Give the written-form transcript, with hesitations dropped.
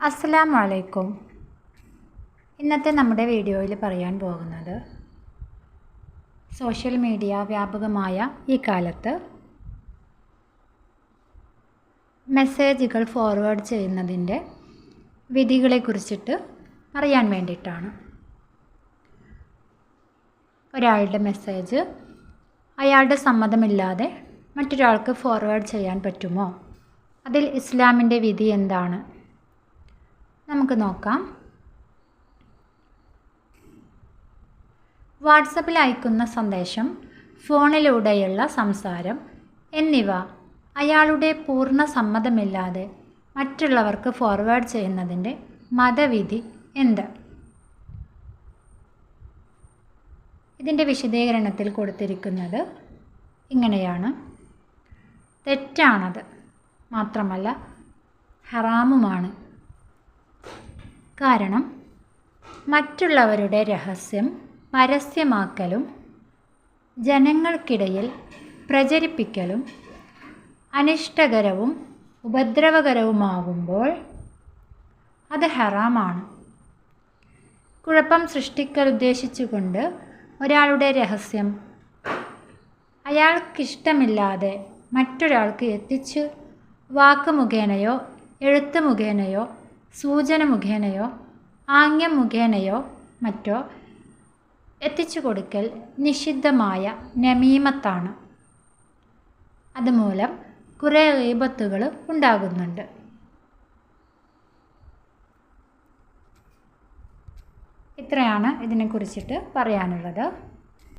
അസ്സലാമു അലൈക്കും. ഇന്നത്തെ നമ്മുടെ വീഡിയോയിൽ പറയാൻ പോകുന്നത് സോഷ്യൽ മീഡിയ വ്യാപകമായ ഈ കാലത്ത് മെസ്സേജുകൾ ഫോർവേഡ് ചെയ്യുന്നതിൻ്റെ വിധികളെക്കുറിച്ചിട്ട് പറയാൻ വേണ്ടിയിട്ടാണ്. ഒരാളുടെ മെസ്സേജ് അയാളുടെ സമ്മതമില്ലാതെ മറ്റൊരാൾക്ക് ഫോർവേഡ് ചെയ്യാൻ പറ്റുമോ? അതിൽ ഇസ്ലാമിൻ്റെ വിധി എന്താണ്? നമുക്ക് നോക്കാം. വാട്സപ്പിൽ അയക്കുന്ന സന്ദേശം, ഫോണിലൂടെയുള്ള സംസാരം എന്നിവ അയാളുടെ പൂർണ്ണ സമ്മതമില്ലാതെ മറ്റുള്ളവർക്ക് ഫോർവേഡ് ചെയ്യുന്നതിൻ്റെ മതവിധി എന്ത്? ഇതിൻ്റെ വിശദീകരണത്തിൽ കൊടുത്തിരിക്കുന്നത് ഇങ്ങനെയാണ്. തെറ്റാണത്, മാത്രമല്ല ഹറാമുമാണ്. കാരണം മറ്റുള്ളവരുടെ രഹസ്യം പരസ്യമാക്കലും ജനങ്ങൾക്കിടയിൽ പ്രചരിപ്പിക്കലും അനിഷ്ടകരവും ഉപദ്രവകരവുമാകുമ്പോൾ അത് ഹറാമാണ്. കുഴപ്പം സൃഷ്ടിക്കലുദ്ദേശിച്ചുകൊണ്ട് ഒരാളുടെ രഹസ്യം അയാൾക്കിഷ്ടമില്ലാതെ മറ്റൊരാൾക്ക് എത്തിച്ച് വാക്ക് മുഖേനയോ എഴുത്ത് മുഖേനയോ സൂചന മുഖേനയോ ആംഗ്യം മുഖേനയോ മറ്റോ എത്തിച്ചു കൊടുക്കൽ നിഷിദ്ധമായ നമീമത്താണ്. അതുമൂലം കുറേ ഗീബത്തുകൾ ഉണ്ടാകുന്നുണ്ട്. ഇത്രയാണ് ഇതിനെക്കുറിച്ചിട്ട് പറയാനുള്ളത്.